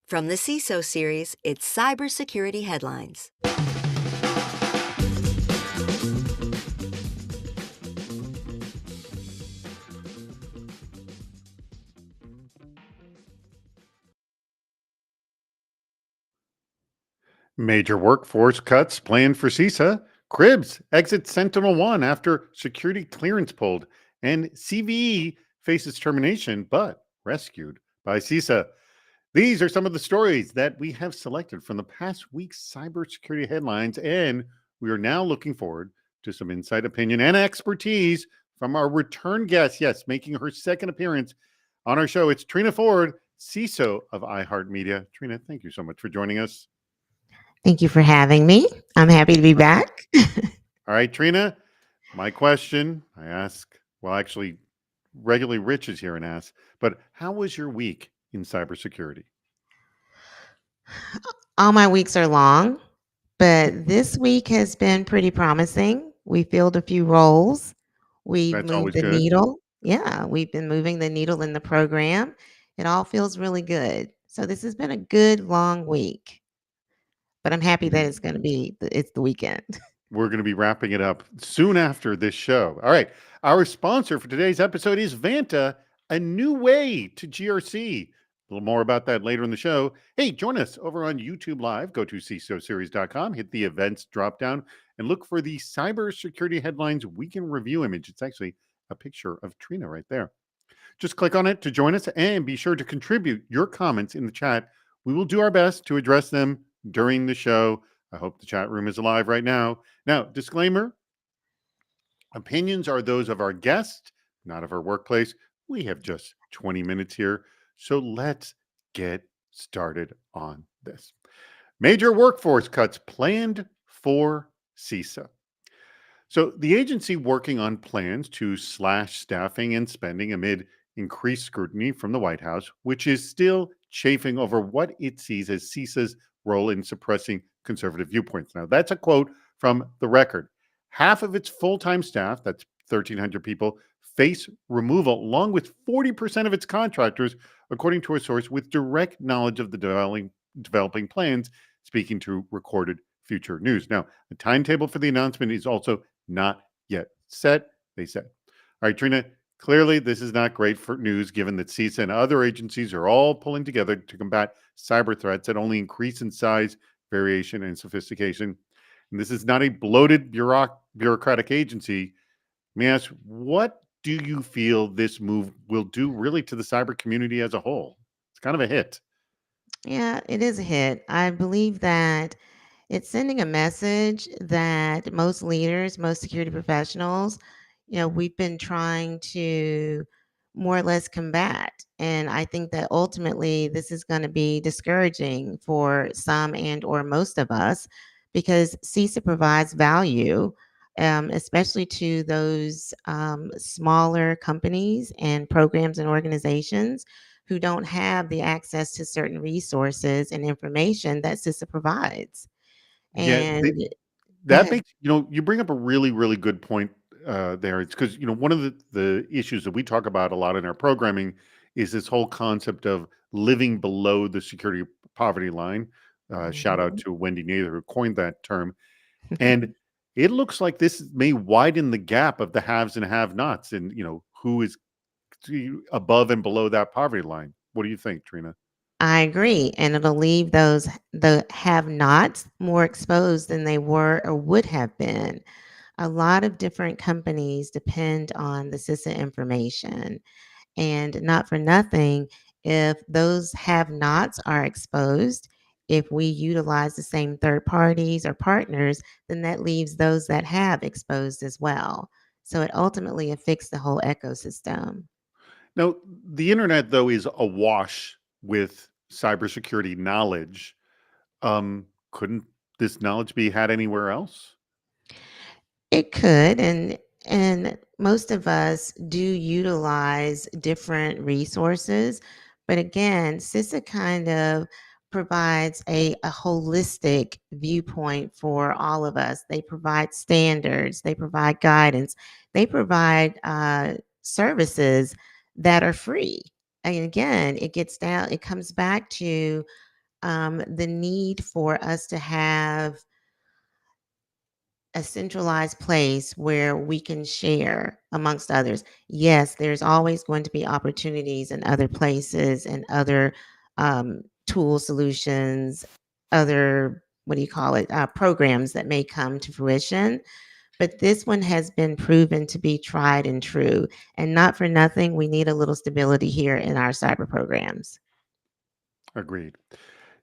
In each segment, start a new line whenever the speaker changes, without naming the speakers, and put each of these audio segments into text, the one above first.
From the CISO Series, it's Cybersecurity Headlines.
Major workforce cuts planned for CISA. Krebs exits SentinelOne after security clearance pulled. And CVE faces termination but rescued by CISA. These are some of the stories that we have selected from the past week's cybersecurity headlines. And we are now looking forward to some insight, opinion, and expertise from our return guest. Yes, making her second appearance on our show. It's Trina Ford, CISO of iHeartMedia. Trina, thank you so much for joining us.
Thank you for having me. I'm happy to be back.
All right, Trina, my question I ask, well, actually, regularly Rich is here and asks, but how was your week in cybersecurity?
All my weeks are long, but this week has been pretty promising. We filled a few roles. We've
That's
moved
always
the
good.
needle. Yeah, we've been moving the needle in the program. It all feels really good. So this has been a good long week, but I'm happy that it's the weekend.
We're going to be wrapping it up soon after this show. All right. Our sponsor for today's episode is Vanta, a new way to GRC. A little more about that later in the show. Hey, join us over on YouTube Live. Go to CISOSeries.com, hit the events drop down, and look for the cybersecurity headlines weekend review image. It's actually a picture of Trina right there. Just click on it to join us and be sure to contribute your comments in the chat. We will do our best to address them during the show. I hope the chat room is alive right now. Now, disclaimer, opinions are those of our guest, not of our workplace. We have just 20 minutes here, so let's get started on this. Major workforce cuts planned for CISA. So the agency working on plans to slash staffing and spending amid increased scrutiny from the White House, which is still chafing over what it sees as CISA's role in suppressing conservative viewpoints. Now, that's a quote from the record. Half of its full-time staff, that's 1,300 people, face removal, along with 40% of its contractors, according to a source with direct knowledge of the developing plans, speaking to Recorded Future News. Now, the timetable for the announcement is also not yet set, they said. All right, Trina, clearly this is not great for news given that CISA and other agencies are all pulling together to combat cyber threats that only increase in size, variation, and sophistication. And this is not a bloated bureaucratic agency. May I ask, what do you feel this move will do really to the cyber community as a whole? It's kind of a hit.
Yeah, it is a hit. I believe that it's sending a message that most leaders, most security professionals, we've been trying to more or less combat. And I think that ultimately this is going to be discouraging for some and or most of us because CISA provides value, especially to those smaller companies and programs and organizations who don't have the access to certain resources and information that CISA provides.
Yeah,
And go
that
ahead.
makes, you bring up a really, really good point there. It's because, one of the issues that we talk about a lot in our programming is this whole concept of living below the security poverty line. Shout out
Mhm.
to Wendy Nather, who coined that term. And it looks like this may widen the gap of the haves and have-nots and, who is above and below that poverty line. What do you think, Trina?
I agree. And it'll leave the have nots more exposed than they were or would have been. A lot of different companies depend on the CISA information. And not for nothing, if those have nots are exposed, if we utilize the same third parties or partners, then that leaves those that have exposed as well. So it ultimately affects the whole ecosystem.
Now, the internet, though, is awash with cybersecurity knowledge. Couldn't this knowledge be had anywhere else?
It could, and most of us do utilize different resources, but again, CISA kind of provides a holistic viewpoint for all of us. They provide standards, they provide guidance, they provide services that are free. And again, it comes back to the need for us to have a centralized place where we can share amongst others. Yes, there's always going to be opportunities in other places and other tool solutions, other, what do you call it, programs that may come to fruition. But this one has been proven to be tried and true. And not for nothing, we need a little stability here in our cyber programs.
Agreed.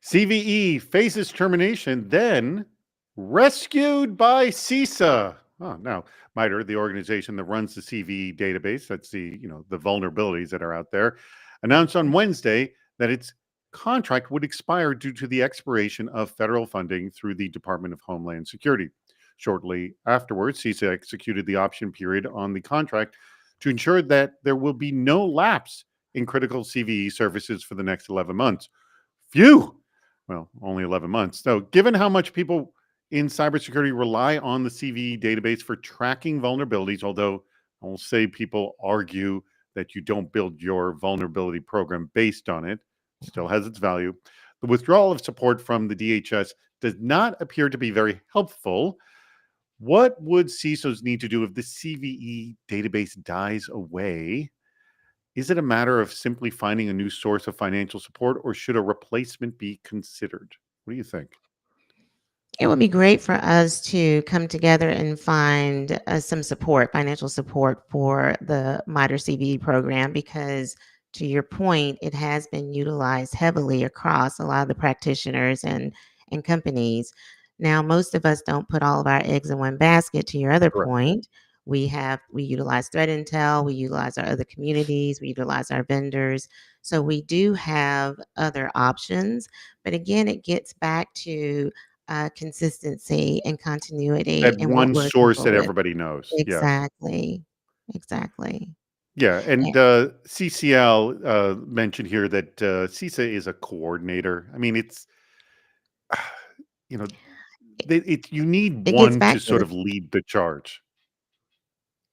CVE faces termination, then rescued by CISA. Oh, now, MITRE, the organization that runs the CVE database, that's the vulnerabilities that are out there, announced on Wednesday that its contract would expire due to the expiration of federal funding through the Department of Homeland Security. Shortly afterwards, CISA executed the option period on the contract to ensure that there will be no lapse in critical CVE services for the next 11 months. Phew! Well, only 11 months. So, given how much people in cybersecurity rely on the CVE database for tracking vulnerabilities, although I will say people argue that you don't build your vulnerability program based on it, still has its value. The withdrawal of support from the DHS does not appear to be very helpful. What would CISOs need to do if the CVE database dies away? Is it a matter of simply finding a new source of financial support, or should a replacement be considered? What do you think?
It would be great for us to come together and find some support, financial support for the MITRE CVE program, because to your point, it has been utilized heavily across a lot of the practitioners and companies. Now, most of us don't put all of our eggs in one basket. To your other
Correct.
point, we utilize threat intel, we utilize our other communities, we utilize our vendors. So we do have other options. But again, it gets back to consistency and continuity
That
in what
one
we're
source
comfortable
that
with.
everybody knows. Yes.
Exactly. Exactly.
Yeah.
Yeah,
And CCL mentioned here that CISA is a coordinator. I mean, it's, you know, you need
it gets
one to
back to
sort
the
of lead the charge.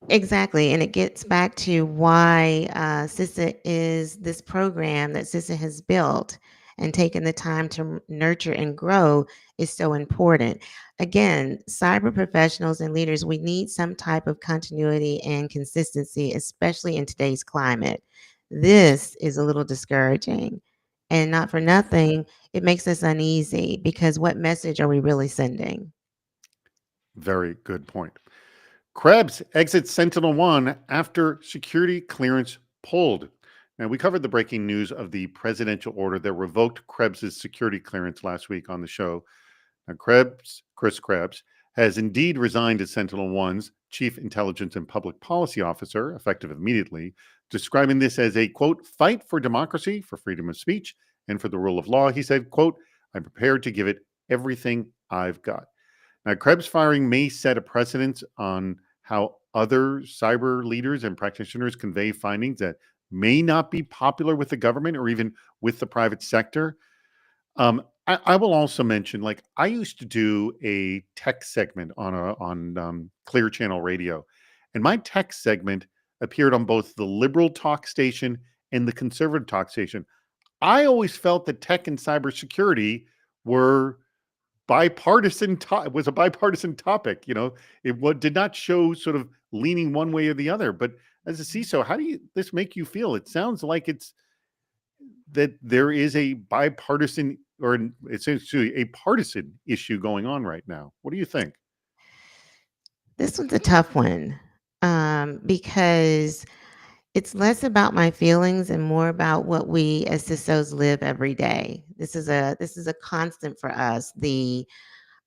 Exactly, and it gets back to why CISA is this program that CISA has built and taken the time to nurture and grow is so important. Again, cyber professionals and leaders, we need some type of continuity and consistency, especially in today's climate. This is a little discouraging, and not for nothing, it makes us uneasy because what message are we really sending?
Very good point. Krebs exits SentinelOne after security clearance pulled. Now, we covered the breaking news of the presidential order that revoked Krebs's security clearance last week on the show. Now, Chris Krebs, has indeed resigned as SentinelOne's chief intelligence and public policy officer, effective immediately, describing this as a, quote, fight for democracy, for freedom of speech, and for the rule of law. He said, quote, I'm prepared to give it everything I've got. Now, Krebs firing may set a precedent on how other cyber leaders and practitioners convey findings that may not be popular with the government or even with the private sector. I will also mention, like, I used to do a tech segment on Clear Channel Radio, and my tech segment appeared on both the liberal talk station and the conservative talk station. I always felt that tech and cybersecurity were was a bipartisan topic. Did not show sort of leaning one way or the other. But as a CISO, how do this make you feel? It sounds like it's that there is a bipartisan, or it's essentially a partisan issue going on right now. What do you think?
This one's a tough one because it's less about my feelings and more about what we as CISOs live every day. This is a constant for us. The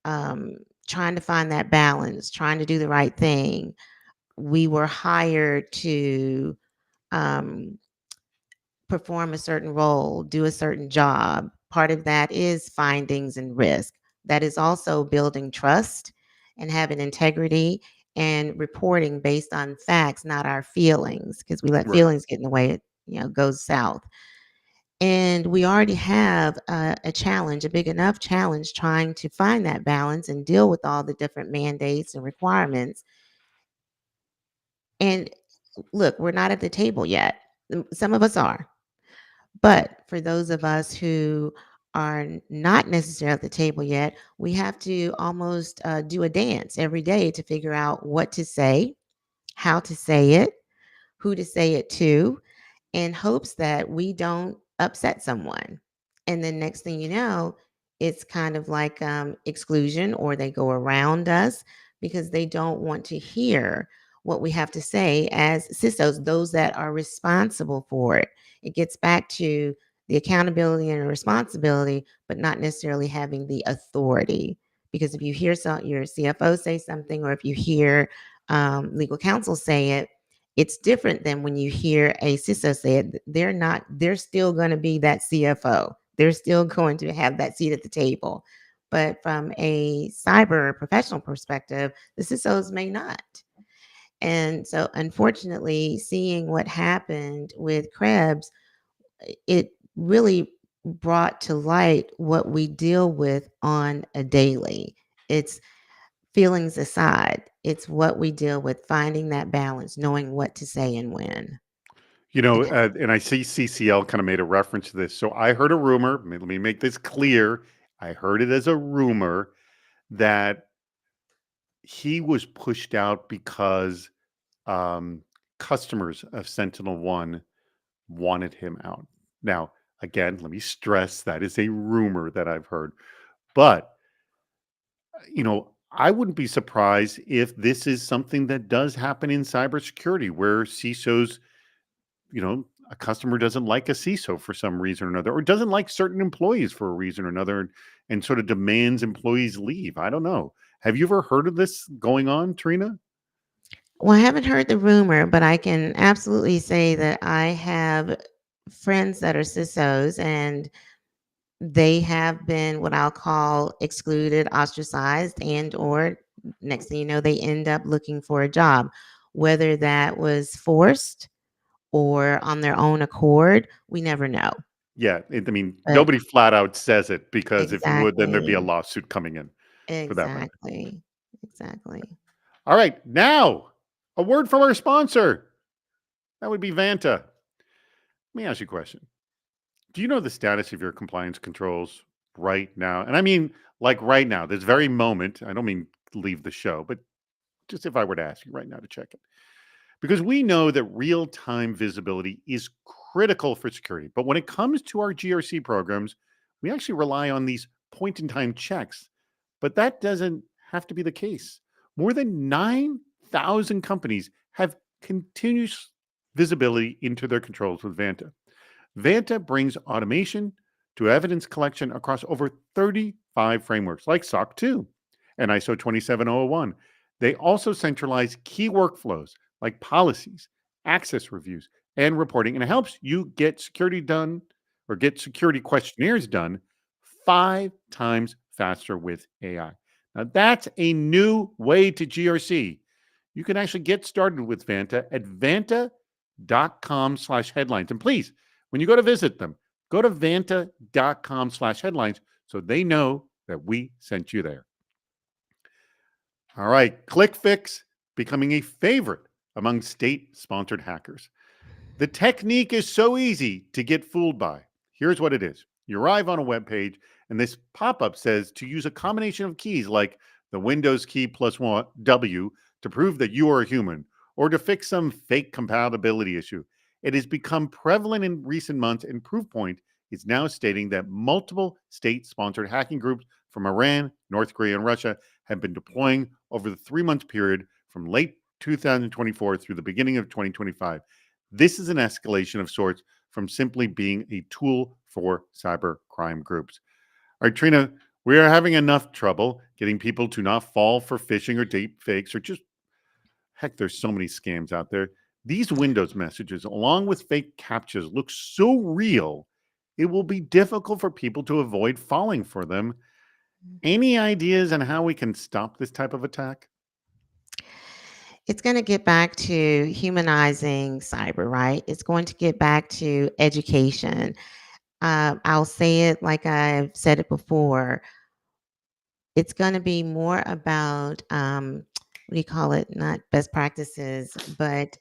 trying to find that balance, trying to do the right thing. We were hired to um, perform a certain role, do a certain job. Part of that is findings and risk. That is also building trust and having integrity and reporting based on facts, not our feelings, because we let
Right.
feelings get in the way, it goes south. And we already have a challenge, a big enough challenge, trying to find that balance and deal with all the different mandates and requirements. And look, we're not at the table yet. Some of us are. But for those of us who are not necessarily at the table yet, we have to almost do a dance every day to figure out what to say, how to say it, who to say it to, in hopes that we don't upset someone. And then next thing you know, it's kind of like exclusion, or they go around us because they don't want to hear what we have to say as CISOs, those that are responsible for it. It gets back to the accountability and responsibility, but not necessarily having the authority. Because if you hear your CFO say something, or if you hear legal counsel say it, it's different than when you hear a CISO say it. They're still going to be that CFO. They're still going to have that seat at the table. But from a cyber professional perspective, the CISOs may not. And so, unfortunately, seeing what happened with Krebs, it really brought to light what we deal with on a daily. It's feelings aside, it's what we deal with, finding that balance, knowing what to say and when. And
And I see CCL kind of made a reference to this. So I heard a rumor. Let me make this clear. I heard it as a rumor that he was pushed out because um, customers of SentinelOne wanted him out. Now, again, let me stress that is a rumor that I've heard. But, I wouldn't be surprised if this is something that does happen in cybersecurity where CISOs, a customer doesn't like a CISO for some reason or another, or doesn't like certain employees for a reason or another, and sort of demands employees leave. I don't know. Have you ever heard of this going on, Trina?
well, I haven't heard the rumor, but I can absolutely say that I have friends that are CISOs, and they have been what I'll call excluded, ostracized, and or next thing you know, they end up looking for a job, whether that was forced or on their own accord. We never know.
Yeah,
But
nobody flat out says it, because if you would, then there'd be a
exactly,
lawsuit coming in for that matter.
exactly, exactly.
All right, now a word from our sponsor. That would be Vanta. Let me ask you a question. Do you know the status of your compliance controls right now? And I mean, like right now, this very moment. I don't mean leave the show, but just if I were to ask you right now to check it. Because we know that real time visibility is critical for security. But when it comes to our GRC programs, we actually rely on these point in time checks. But that doesn't have to be the case. More than 9,000 companies have continuous visibility into their controls with Vanta. Vanta brings automation to evidence collection across over 35 frameworks like SOC 2 and ISO 27001. They also centralize key workflows like policies, access reviews, and reporting, and it helps you get security done or get security questionnaires done 5 times faster with AI. Now, that's a new way to GRC. You can actually get started with Vanta at vanta.com/headlines. And please, when you go to visit them, go to vanta.com/headlines so they know that we sent you there. All right, ClickFix becoming a favorite among state-sponsored hackers. The technique is so easy to get fooled by. Here's what it is. You arrive on a web page, and this pop-up says to use a combination of keys like the Windows key plus one W to prove that you are a human, or to fix some fake compatibility issue. It has become prevalent in recent months, and Proofpoint is now stating that multiple state-sponsored hacking groups from Iran, North Korea, and Russia have been deploying over the 3-month period from late 2024 through the beginning of 2025. This is an escalation of sorts from simply being a tool for cyber crime groups. All right, Trina, we are having enough trouble getting people to not fall for phishing or deep fakes, or just, heck, there's so many scams out there. These Windows messages, along with fake captchas, look so real, it will be difficult for people to avoid falling for them. Any ideas on how we can stop this type of attack?
It's going to get back to humanizing cyber, right? It's going to get back to education. I'll say it like I've said it before. It's going to be more about what do you call it? Not best practices, but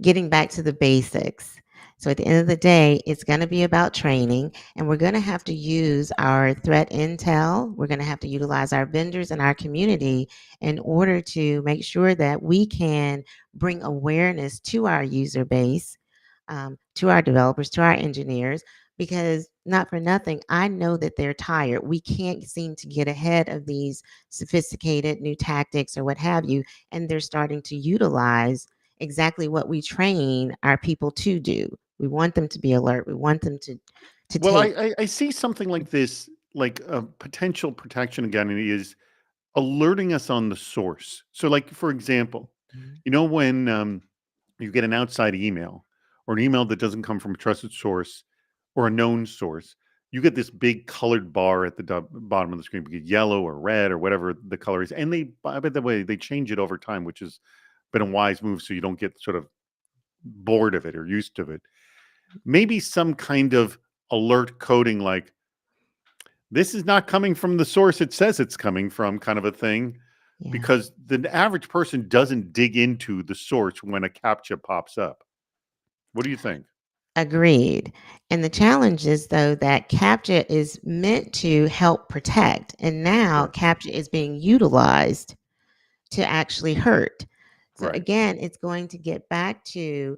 getting back to the basics. So at the end of the day, it's going to be about training, and we're going to have to use our threat intel. We're going to have to utilize our vendors and our community in order to make sure that we can bring awareness to our user base, to our developers, to our engineers, because not for nothing, I know that they're tired. We can't seem to get ahead of these sophisticated new tactics or what have you, and they're starting to utilize exactly what we train our people to do. We want them to be alert. We want them to
Well,
take.
I see something like this, like a potential protection again, is alerting us on the source. So, like for example,
Mhm.
when you get an outside email or an email that doesn't come from a trusted source or a known source, you get this big colored bar at the bottom of the screen, be it yellow or red or whatever the color is. And by the way, they change it over time, which has been a wise move, so you don't get sort of bored of it or used to it. Maybe some kind of alert coding, like this is not coming from the source it says it's coming from, kind of a thing,
Yeah.
because the average person doesn't dig into the source when a CAPTCHA pops up. What do you think?
Agreed. And the challenge is, though, that CAPTCHA is meant to help protect, and now
Sure.
CAPTCHA is being utilized to actually hurt. So
Right.
again, it's going to get back to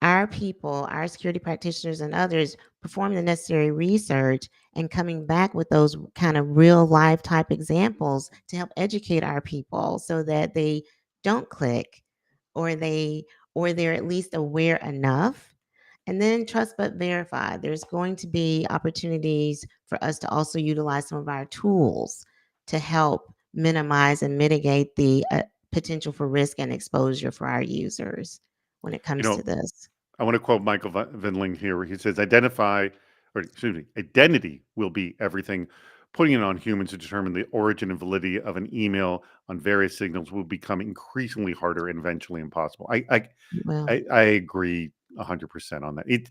our people, our security practitioners and others performing the necessary research and coming back with those kind of real life type examples to help educate our people so that they don't click, or they're at least aware enough. And then trust but verify. There's going to be opportunities for us to also utilize some of our tools to help minimize and mitigate the potential for risk and exposure for our users when it
You
comes to
know,
this.
I want to quote Michael Vinling here, where he says, identity will be everything. Putting it on humans to determine the origin and validity of an email on various signals will become increasingly harder and eventually impossible.
Well,
I agree 100% on that.
yep.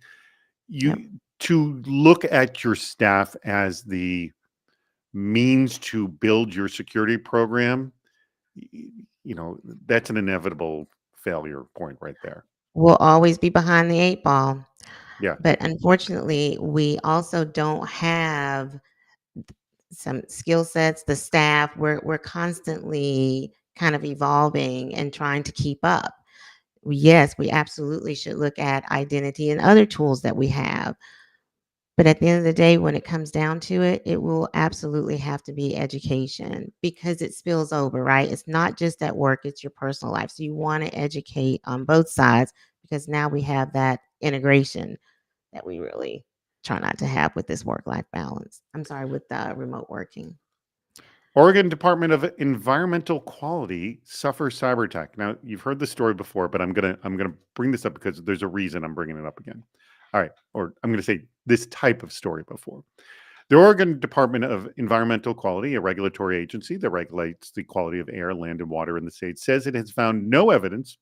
You to look at your staff as the means to build your security program, that's an inevitable failure point right there.
We'll always be behind the 8 ball,
Yeah.
but unfortunately, we also don't have some skill sets, the staff. We're constantly kind of evolving and trying to keep up. Yes, we absolutely should look at identity and other tools that we have. But at the end of the day, when it comes down to it, it will absolutely have to be education because it spills over, right? It's not just at work, it's your personal life. So you want to educate on both sides because now we have that integration that we really try not to have with this work-life balance. I'm sorry, with remote working.
Oregon Department of Environmental Quality suffers cyber attack. Now, you've heard the story before, but I'm gonna bring this up because there's a reason I'm bringing it up again. All right, or I'm gonna say this type of story before. The Oregon Department of Environmental Quality, a regulatory agency that regulates the quality of air, land, and water in the state, says it has found no evidence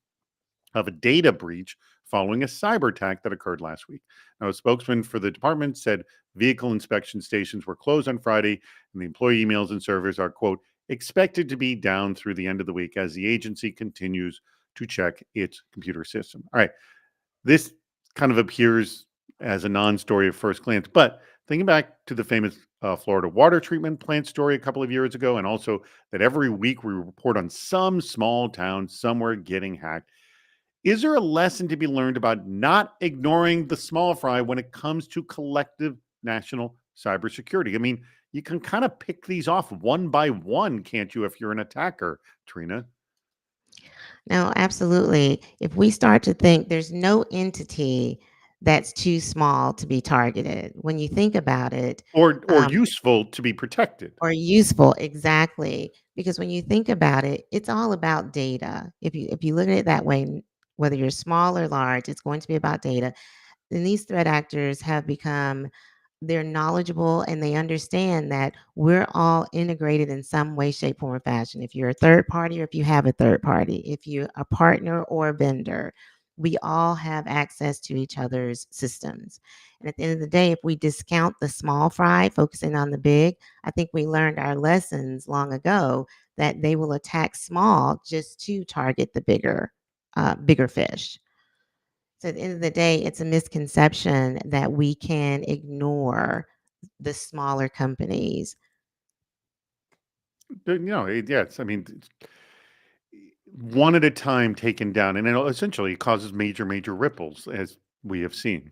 of a data breach following a cyber attack that occurred last week. Now, a spokesman for the department said vehicle inspection stations were closed on Friday, and the employee emails and servers are, quote, expected to be down through the end of the week as the agency continues to check its computer system. All right. This kind of appears as a non story at first glance, but thinking back to the famous Florida water treatment plant story a couple of years ago, and also that every week we report on some small town somewhere getting hacked. Is there a lesson to be learned about not ignoring the small fry when it comes to collective national cybersecurity? I mean, you can kind of pick these off one by one, can't you, if you're an attacker, Trina?
No, absolutely. If we start to think there's no entity that's too small to be targeted, when you think about it,
Or
um,
useful to be protected.
or useful, exactly. Because when you think about it, it's all about data. If you look at it that way, whether you're small or large, it's going to be about data. And these threat actors have become they're knowledgeable and they understand that we're all integrated in some way, shape, form, or fashion. If you're a third party or if you have a third party, if you're a partner or a vendor, we all have access to each other's systems. And at the end of the day, if we discount the small fry, focusing on the big, I think we learned our lessons long ago that they will attack small just to target the bigger fish. So at the end of the day, it's a misconception that we can ignore the smaller companies.
Yes. I mean, one at a time taken down, and it essentially causes major, major ripples, as we have seen.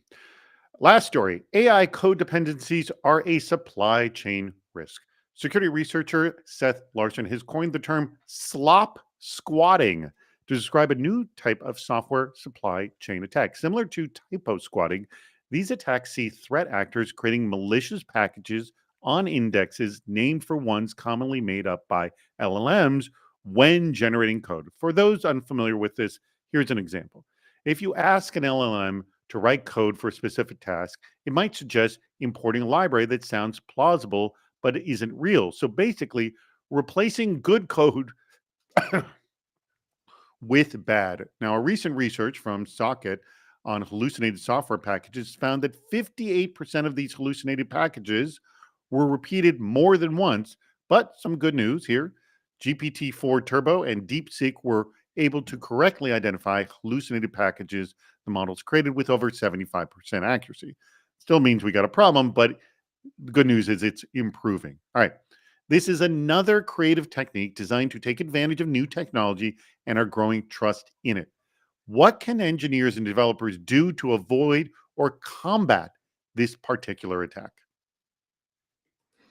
Last story: AI code dependencies are a supply chain risk. Security researcher Seth Larson has coined the term slop squatting to describe a new type of software supply chain attack. Similar to typo squatting, these attacks see threat actors creating malicious packages on indexes named for ones commonly made up by LLMs when generating code. For those unfamiliar with this, here's an example. If you ask an LLM to write code for a specific task, it might suggest importing a library that sounds plausible but isn't real. So basically, replacing good code with bad. Now, a recent research from Socket on hallucinated software packages found that 58% of these hallucinated packages were repeated more than once. But some good news here: GPT-4 Turbo and DeepSeek were able to correctly identify hallucinated packages the models created with over 75% accuracy. Still means we got a problem, but the good news is it's improving. All right. This is another creative technique designed to take advantage of new technology and our growing trust in it. What can engineers and developers do to avoid or combat this particular attack?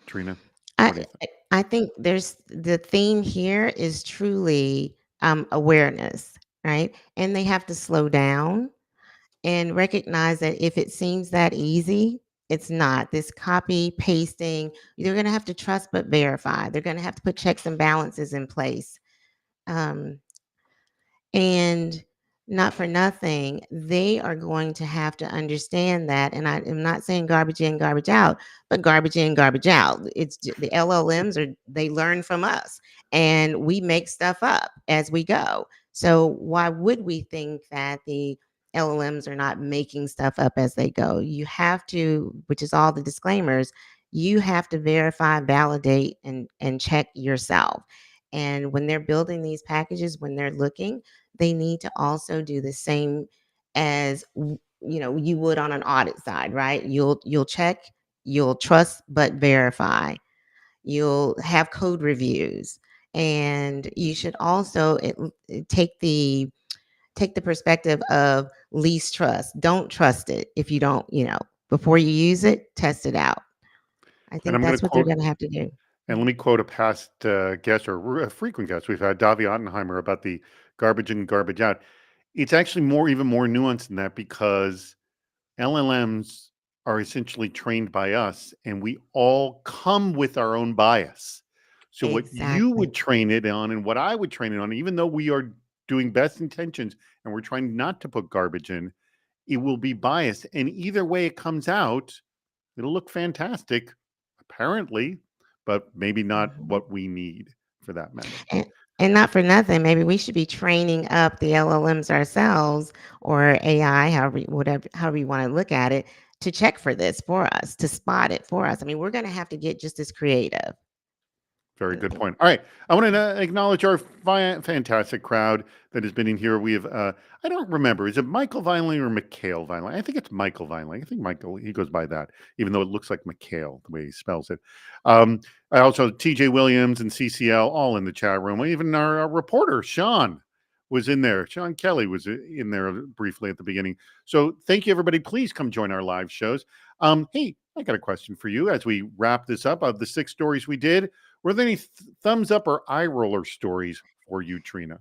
Trina, what do
I
you think?
I think there's the theme here is truly awareness, right? And they have to slow down and recognize that if it seems that easy, it's not. This copy pasting, they're going to have to trust but verify. They're going to have to put checks and balances in place. Um, and not for nothing, they are going to have to understand that. And I am not saying garbage in, garbage out, but garbage in, garbage out. The LLMs they learn from us and we make stuff up as we go. So why would we think that the LLMs are not making stuff up as they go? You have to, which is all the disclaimers, you have to verify, validate, and check yourself. And when they're building these packages, when they're looking, they need to also do the same as you would on an audit side, right? You'll check, you'll trust but verify. You'll have code reviews, and you should also take the perspective of least trust. Don't trust it if you don't, before you use it, test it out. I
And
think
I'm going
that's
to
what they're
quote,
going to have to do.
and let me quote a past guest or a frequent guest. We've had Davi Ottenheimer about the garbage in, garbage out. It's actually even more nuanced than that, because LLMs are essentially trained by us, and we all come with our own bias. So what you
Exactly.
would train it on and what I would train it on, even though we are doing best intentions and we're trying not to put garbage in, it will be biased. And either way it comes out, it'll look fantastic, apparently, but maybe not
Mhm.
what we need for that matter.
And and not for nothing, maybe we should be training up the LLMs ourselves or AI, however you want to look at it, to check for this for us, to spot it for us. I mean, we're going to have to get just as creative.
Very
Uh,
good point. All right. I want to acknowledge our fantastic crowd that has been in here. We have, I don't remember, is it Michael Vinling or Mikhail Vinling? I think it's Michael Vinling. I think Michael, he goes by that, even though it looks like Mikhail, the way he spells it. I also, TJ Williams and CCL, all in the chat room. Even our reporter, Sean, was in there. Sean Kelly was in there briefly at the beginning. So thank you, everybody. Please come join our live shows. Hey, I got a question for you as we wrap this up. Of the 6 stories we did, were there any thumbs up or eye roller stories for you, Trina?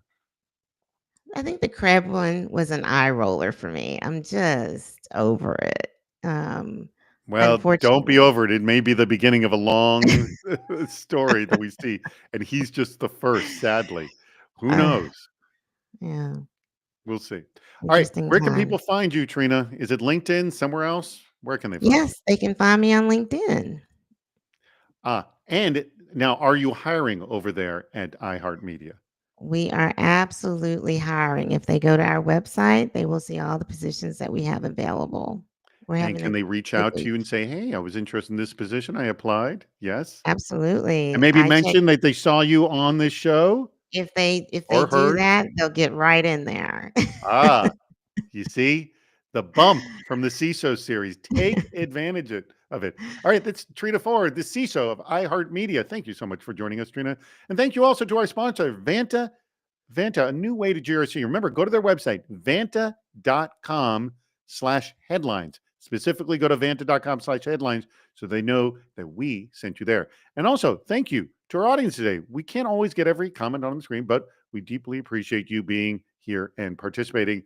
I think the Krebs one was an eye roller for me. I'm just over it. Um,
Well, don't be
Unfortunately.
over it. It may be the beginning of a long story that we see, and he's just the first, sadly. Who
Uh,
knows?
yeah,
We'll see. All right.
interesting
Where can people
time.
find you, Trina? Is it LinkedIn? Somewhere else? Where can they find you?
Yes, they can find me on LinkedIn.
And now, are you hiring over there at iHeartMedia?
We are absolutely hiring. If they go to our website, they will see all the positions that we have available. We're
And
having
can
a
they reach
good
out to
week.
you and say, "Hey, I was interested in this position. I applied." Yes. And
Absolutely.
maybe
I check
mention that they saw you on this show
if they
or
do
heard.
that, they'll get right in there.
Ah, you see? The bump from the CISO series. Take advantage of it. All right, that's Trina Ford, the CISO of iHeartMedia. Thank you so much for joining us, Trina. And thank you also to our sponsor, Vanta. Vanta, a new way to GRC. Remember, go to their website, vanta.com/headlines. Specifically, go to vanta.com/headlines so they know that we sent you there. And also, thank you to our audience today. We can't always get every comment on the screen, but we deeply appreciate you being here and participating.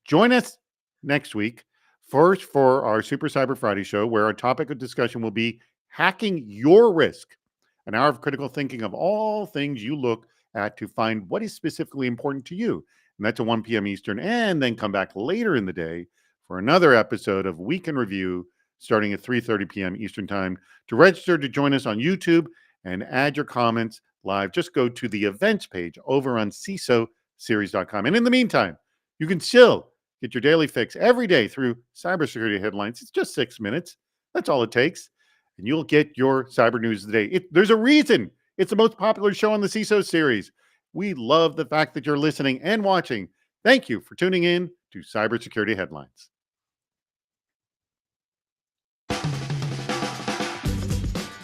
Join us next week, first for our Super Cyber Friday show, where our topic of discussion will be hacking your risk, an hour of critical thinking of all things you look at to find what is specifically important to you. And that's at 1 p.m. Eastern. And then come back later in the day for another episode of Week in Review starting at 3:30 p.m. Eastern Time. To register to join us on YouTube and add your comments live, just go to the events page over on CISOseries.com. And in the meantime, you can still get your daily fix every day through cybersecurity headlines. It's just 6 minutes. That's all it takes. And you'll get your cyber news of the day. There's a reason it's the most popular show on the CISO series. We love the fact that you're listening and watching. Thank you for tuning in to Cybersecurity Headlines.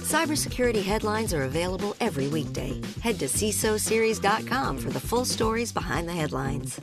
Cybersecurity headlines are available every weekday. Head to CISOSeries.com for the full stories behind the headlines.